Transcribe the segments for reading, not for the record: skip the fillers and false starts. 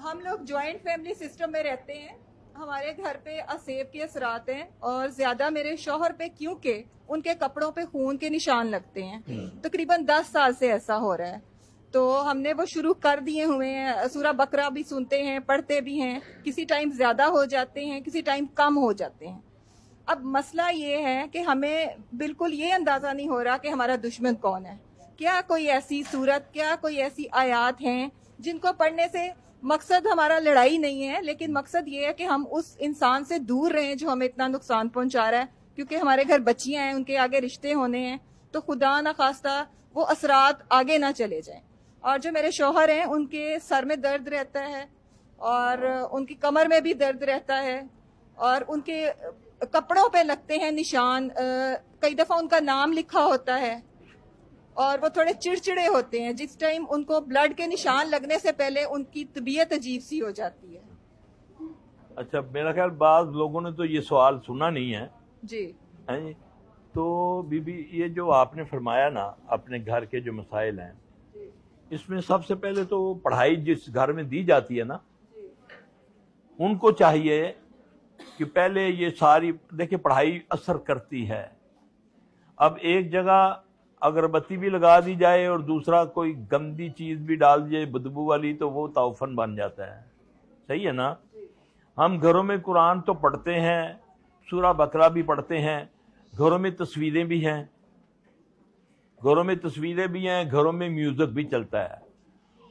ہم لوگ joint family system میں رہتے ہیں. ہمارے گھر پہ اسیب کے اثرات ہیں اور زیادہ میرے شوہر پہ کیونکہ ان کے کپڑوں پہ خون کے نشان لگتے ہیں. تقریباً 10 سال سے ایسا ہو رہا ہے. تو ہم نے وہ شروع کر دیے ہوئے ہیں. سورہ بقرہ بھی سنتے ہیں, پڑھتے بھی ہیں. کسی ٹائم زیادہ ہو جاتے ہیں, کسی ٹائم کم ہو جاتے ہیں. اب مسئلہ یہ ہے کہ ہمیں بالکل یہ اندازہ نہیں ہو رہا کہ ہمارا دشمن کون ہے. کیا کوئی ایسی صورت, کیا کوئی ایسی آیات ہیں جن کو پڑھنے سے مقصد ہمارا لڑائی نہیں ہے, لیکن مقصد یہ ہے کہ ہم اس انسان سے دور رہیں جو ہمیں اتنا نقصان پہنچا رہا ہے, کیونکہ ہمارے گھر بچیاں ہیں, ان کے آگے رشتے ہونے ہیں, تو خدا نخواستہ وہ اثرات آگے نہ چلے جائیں. اور جو میرے شوہر ہیں ان کے سر میں درد رہتا ہے اور ان کی کمر میں بھی درد رہتا ہے اور ان کے کپڑوں پہ لگتے ہیں نشان. کئی دفعہ ان کا نام لکھا ہوتا ہے اور وہ تھوڑے چڑچڑے ہوتے ہیں. جس ٹائم ان کو بلڈ کے نشان لگنے سے پہلے ان کی طبیعت عجیب سی ہو جاتی ہے. اچھا, میرا خیال بعض لوگوں نے تو یہ سوال سنا نہیں ہے. جی تو بی بی, یہ جو آپ نے فرمایا نا اپنے گھر کے جو مسائل ہیں, اس میں سب سے پہلے تو پڑھائی جس گھر میں دی جاتی ہے نا, ان کو چاہیے کہ پہلے یہ ساری دیکھیں پڑھائی اثر کرتی ہے. اب ایک جگہ اگربتی بھی لگا دی جائے اور دوسرا کوئی گندی چیز بھی ڈال دی جائے بدبو والی, تو وہ تعفن بن جاتا ہے. صحیح ہے نا؟ ہم گھروں میں قرآن تو پڑھتے ہیں, سورہ بقرہ بھی پڑھتے ہیں, گھروں میں تصویریں بھی ہیں, گھروں میں میوزک بھی چلتا ہے.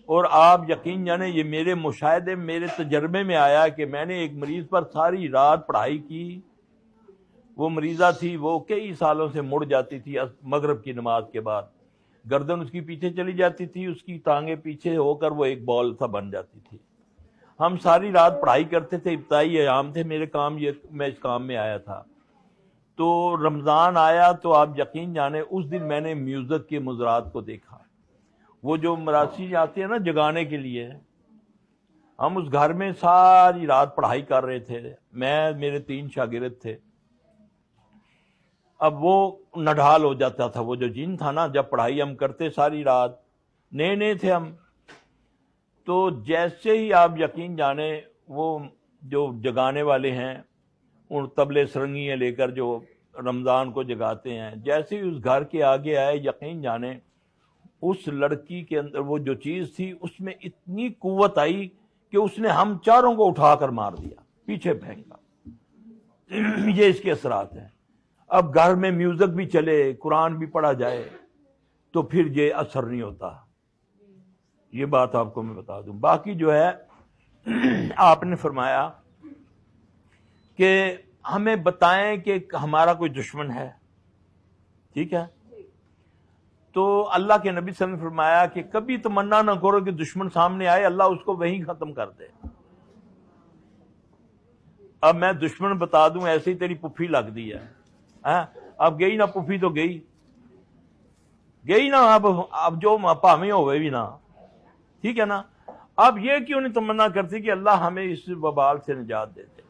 اور آپ یقین جانیں, یہ میرے مشاہدے, میرے تجربے میں آیا کہ میں نے ایک مریض پر ساری رات پڑھائی کی. وہ مریضہ تھی, وہ کئی سالوں سے مڑ جاتی تھی مغرب کی نماز کے بعد, گردن اس کی پیچھے چلی جاتی تھی, اس کی ٹانگیں پیچھے ہو کر وہ ایک بال سا بن جاتی تھی. ہم ساری رات پڑھائی کرتے تھے, ابتدائی ایام تھے, میں اس کام میں آیا تھا. تو رمضان آیا تو آپ یقین جانیں اس دن میں نے میوزک کے مضرات کو دیکھا. وہ جو مراسی آتے ہیں نا جگانے کے لیے, ہم اس گھر میں ساری رات پڑھائی کر رہے تھے, میرے 3 شاگرد تھے. اب وہ نڈھال ہو جاتا تھا, وہ جو جن تھا نا, جب پڑھائی ہم کرتے ساری رات, نئے تھے ہم, تو جیسے ہی آپ یقین جانیں وہ جو جگانے والے ہیں ان تبلے سرنگیاں لے کر جو رمضان کو جگاتے ہیں, جیسے ہی اس گھر کے آگے آئے, یقین جانیں اس لڑکی کے اندر وہ جو چیز تھی اس میں اتنی قوت آئی کہ اس نے ہم چاروں کو اٹھا کر مار دیا, پیچھے پھینکا. یہ اس کے اثرات ہیں. اب گھر میں میوزک بھی چلے, قرآن بھی پڑھا جائے, تو پھر یہ اثر نہیں ہوتا. یہ بات آپ کو میں بتا دوں. باقی جو ہے آپ نے فرمایا کہ ہمیں بتائیں کہ ہمارا کوئی دشمن ہے, ٹھیک ہے؟ تو اللہ کے نبی صلی اللہ علیہ وسلم نے فرمایا کہ کبھی تمنا نہ کرو کہ دشمن سامنے آئے, اللہ اس کو وہیں ختم کر دے. اب میں دشمن بتا دوں, ایسے ہی تیری پپھی لگ دی ہے, اب گئی نا پپھی تو گئی نا, اب جو پاویں ہوئے بھی نا, ٹھیک ہے نا. اب یہ کیوں نہیں تمنا کرتی کہ اللہ ہمیں اس وبال سے نجات دیتے.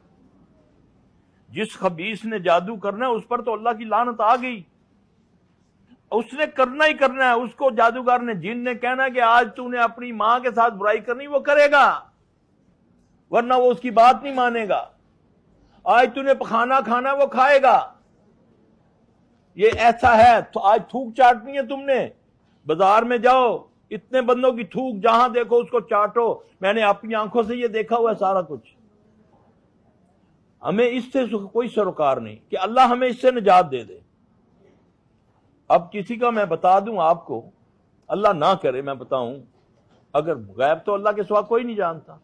جس خبیث نے جادو کرنا ہے اس پر تو اللہ کی لعنت آ گئی, اس نے کرنا ہی کرنا ہے. اس کو جادوگر نے, جن نے کہنا کہ آج تو نے اپنی ماں کے ساتھ برائی کرنی, وہ کرے گا, ورنہ وہ اس کی بات نہیں مانے گا. آج تو نے پخانا کھانا, وہ کھائے گا. یہ ایسا ہے. تو آج تھوک چاٹنی ہے تم نے, بازار میں جاؤ, اتنے بندوں کی تھوک جہاں دیکھو اس کو چاٹو. میں نے اپنی آنکھوں سے یہ دیکھا ہوا ہے سارا کچھ. ہمیں اس سے کوئی سروکار نہیں کہ اللہ ہمیں اس سے نجات دے دے. اب کسی کا میں بتا دوں آپ کو, اللہ نہ کرے میں بتاؤں, اگر غیب تو اللہ کے سوا کوئی نہیں جانتا.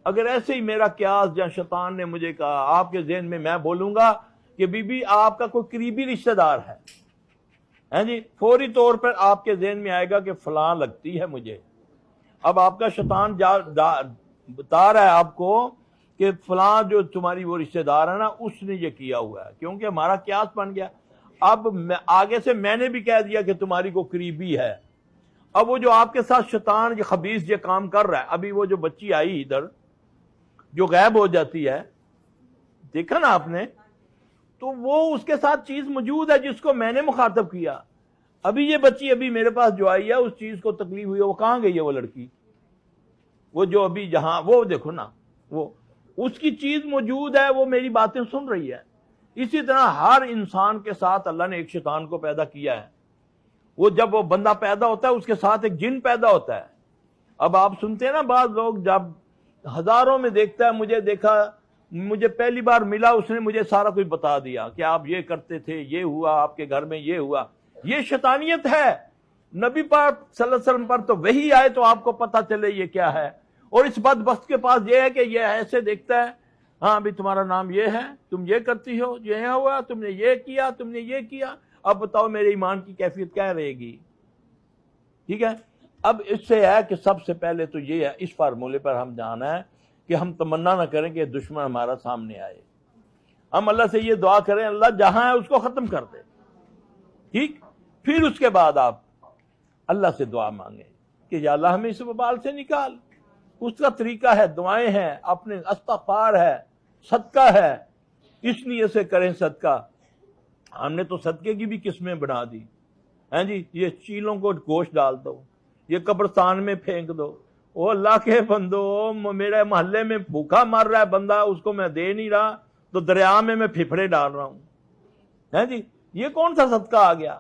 اگر ایسے ہی میرا قیاس یا شیطان نے مجھے کہا آپ کے ذہن میں بولوں گا کہ بی بی آپ کا کوئی قریبی رشتہ دار ہے جی, فوری طور پر آپ کے ذہن میں آئے گا کہ فلاں لگتی ہے مجھے. اب آپ کا شیطان بتا رہا ہے آپ کو کہ فلاں جو تمہاری وہ رشتہ دار ہے نا, اس نے یہ کیا ہوا ہے, کیونکہ ہمارا قیاس بن گیا. اب آگے سے میں نے بھی کہہ دیا کہ تمہاری کو قریبی ہے. اب وہ جو آپ کے ساتھ شیطان یہ خبیث یہ کام کر رہا ہے, ابھی وہ جو بچی آئی ادھر جو غائب ہو جاتی ہے, دیکھا نا آپ نے, تو وہ اس کے ساتھ چیز موجود ہے جس کو میں نے مخاطب کیا. ابھی یہ بچی ابھی میرے پاس جو آئی ہے, اس چیز کو تکلیف ہوئی ہے, وہ کہاں گئی ہے وہ لڑکی؟ وہ جو ابھی جہاں وہ دیکھو نا، وہ اس کی چیز موجود ہے، وہ میری باتیں سن رہی ہے۔ اسی طرح ہر انسان کے ساتھ اللہ نے ایک شیطان کو پیدا کیا ہے۔ وہ جب وہ بندہ پیدا ہوتا ہے اس کے ساتھ ایک جن پیدا ہوتا ہے۔ اب آپ سنتے ہیں نا، بعض لوگ جب ہزاروں میں دیکھتا ہے، مجھے دیکھا، مجھے پہلی بار ملا، اس نے مجھے سارا کچھ بتا دیا کہ آپ یہ کرتے تھے، یہ ہوا، آپ کے گھر میں یہ ہوا۔ یہ شیطانیت ہے۔ نبی پاک صلی اللہ علیہ وسلم پر تو وحی آئے تو آپ کو پتا چلے یہ کیا ہے۔ اور اس بدبخت کے پاس یہ ہے کہ یہ ایسے دیکھتا ہے، ہاں بھی تمہارا نام یہ ہے، تم یہ کرتی ہو، یہ ہوا، تم نے یہ کیا، تم نے یہ کیا، اب بتاؤ میرے ایمان کی کیفیت کیا رہے گی؟ ٹھیک ہے۔ اب اس سے ہے کہ سب سے پہلے تو یہ ہے، اس فارمولے پر ہم جانا ہے کہ ہم تمنا نہ کریں کہ دشمن ہمارا سامنے آئے۔ ہم اللہ سے یہ دعا کریں اللہ جہاں ہے اس کو ختم کر دے، ٹھیک؟ پھر اس کے بعد آپ اللہ سے دعا مانگیں کہ یا اللہ ہمیں اس وبال سے نکال۔ اس کا طریقہ ہے، دعائیں ہیں، اپنے استغفار ہے، صدقہ ہے، اس نیت سے کریں صدقہ۔ ہم نے تو صدقے کی بھی قسمیں بنا دی ہیں جی، یہ چیلوں کو گوشت ڈال دو، یہ قبرستان میں پھینک دو۔ او اللہ کے بندو، میرے محلے میں بھوکا مر رہا ہے بندہ، اس کو میں دے نہیں رہا تو دریا میں پھپھڑے ڈال رہا ہوں، ہیں جی، یہ کون سا صدقہ آ گیا؟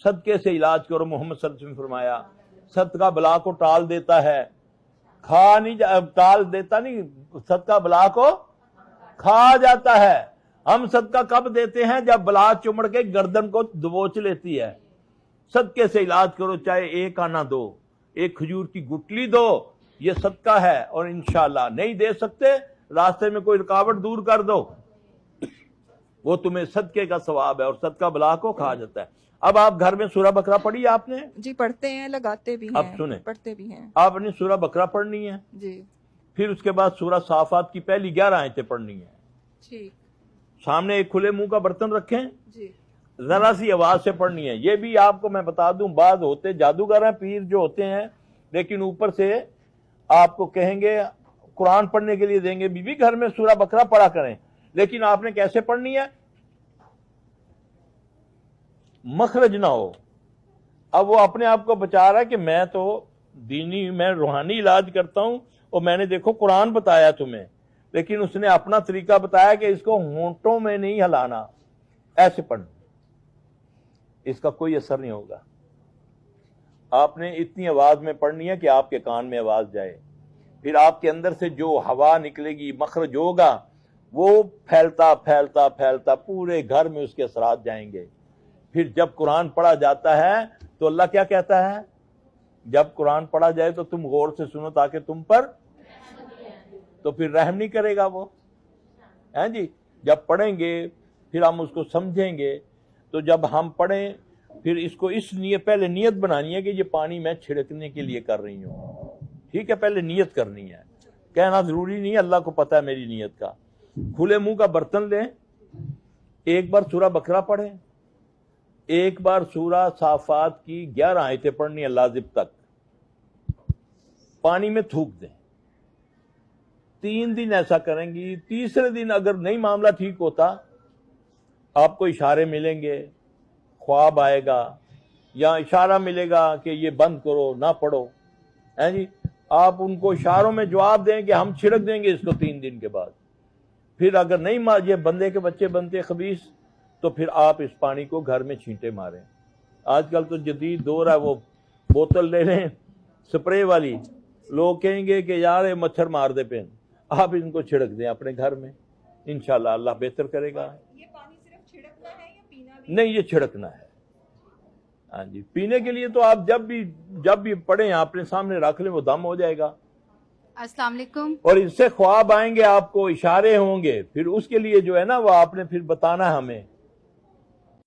صدقے سے علاج کرو۔ محمد صلی اللہ علیہ وسلم نے فرمایا صدقہ بلا کو ٹال دیتا ہے، ٹال دیتا نہیں، صدقہ بلا کو کھا جاتا ہے۔ ہم صدقہ کب دیتے ہیں؟ جب بلا چمڑ کے گردن کو دبوچ لیتی ہے۔ صدقے سے علاج کرو، چاہے ایک آنا دو، ایک کھجور کی گٹلی دو، یہ صدقہ ہے۔ اور انشاءاللہ نہیں دے سکتے، راستے میں کوئی رکاوٹ دور کر دو، وہ تمہیں صدقے کا ثواب ہے، اور صدقہ بلا کو کھا جاتا ہے۔ اب آپ گھر میں سورہ بقرہ پڑھی آپ نے؟ جی پڑھتے ہیں، لگاتے بھی ہیں، اب سنیں، پڑھتے بھی ہیں آپ نے سورہ بقرہ پڑھنی ہے، جی پھر اس کے بعد سورہ صافات کی پہلی 11 آیتیں پڑھنی ہیں۔ ٹھیک، سامنے ایک کھلے منہ کا برتن رکھیں، جی ذرا سی آواز سے پڑھنی ہے۔ یہ بھی آپ کو میں بتا دوں، بعض ہوتے جادوگر ہیں، پیر جو ہوتے ہیں، لیکن اوپر سے آپ کو کہیں گے قرآن پڑھنے کے لیے دیں گے، بی گھر میں سورہ بقرہ پڑھا کریں، لیکن آپ نے کیسے پڑھنی ہے؟ مخرج نہ ہو۔ اب وہ اپنے آپ کو بچا رہا ہے کہ میں تو دینی، میں روحانی علاج کرتا ہوں، اور میں نے دیکھو قرآن بتایا تمہیں، لیکن اس نے اپنا طریقہ بتایا کہ اس کو ہونٹوں میں نہیں ہلانا، ایسے پڑھنا، اس کا کوئی اثر نہیں ہوگا۔ آپ نے اتنی آواز میں پڑھنی ہے کہ آپ کے کان میں آواز جائے، پھر آپ کے اندر سے جو ہوا نکلے گی، مخرج ہوگا، وہ پھیلتا پھیلتا پھیلتا پورے گھر میں اس کے اثرات جائیں گے۔ پھر جب قرآن پڑھا جاتا ہے تو اللہ کیا کہتا ہے؟ جب قرآن پڑھا جائے تو تم غور سے سنو تاکہ تم پر، تو پھر رحم نہیں کرے گا وہ، ہیں جی۔ جب پڑھیں گے پھر ہم اس کو سمجھیں گے، تو جب ہم پڑھیں پھر اس کو اس نیت، پہلے نیت بنانی ہے کہ یہ پانی میں چھڑکنے کے لیے کر رہی ہوں، ٹھیک ہے؟ پہلے نیت کرنی ہے، کہنا ضروری نہیں ہے، اللہ کو پتہ ہے میری نیت کا۔ کھلے منہ کا برتن لیں، ایک بار سورہ بقرہ پڑھیں، ایک بار سورہ صافات کی 11 آیتیں پڑھنی ہے لازم تک، پانی میں تھوک دیں۔ 3 دن ایسا کریں گی، تیسرے دن اگر نہیں معاملہ ٹھیک ہوتا، آپ کو اشارے ملیں گے، خواب آئے گا یا اشارہ ملے گا کہ یہ بند کرو، نہ پڑھو، ہیں جی۔ آپ ان کو اشاروں میں جواب دیں کہ ہم چھڑک دیں گے اس کو 3 دن کے بعد۔ پھر اگر نہیں یہ بندے کے بچے بنتے خبیث، تو پھر آپ اس پانی کو گھر میں چھینٹے ماریں۔ آج کل تو جدید دور ہے، وہ بوتل لے لیں سپرے والی، لوگ کہیں گے کہ یار یہ مچھر مار دے پین، آپ ان کو چھڑک دیں اپنے گھر میں، انشاءاللہ اللہ بہتر کرے گا۔ یہ پانی صرف چھڑکنا ہے یا پینا بھی؟ نہیں، یہ چھڑکنا ہے، ہاں جی۔ پینے کے لیے تو آپ جب بھی پڑھیں اپنے سامنے رکھ لیں، وہ دم ہو جائے گا۔ السلام علیکم۔ اور اس سے خواب آئیں گے، آپ کو اشارے ہوں گے، پھر اس کے لیے جو ہے نا وہ آپ نے پھر بتانا ہے ہمیں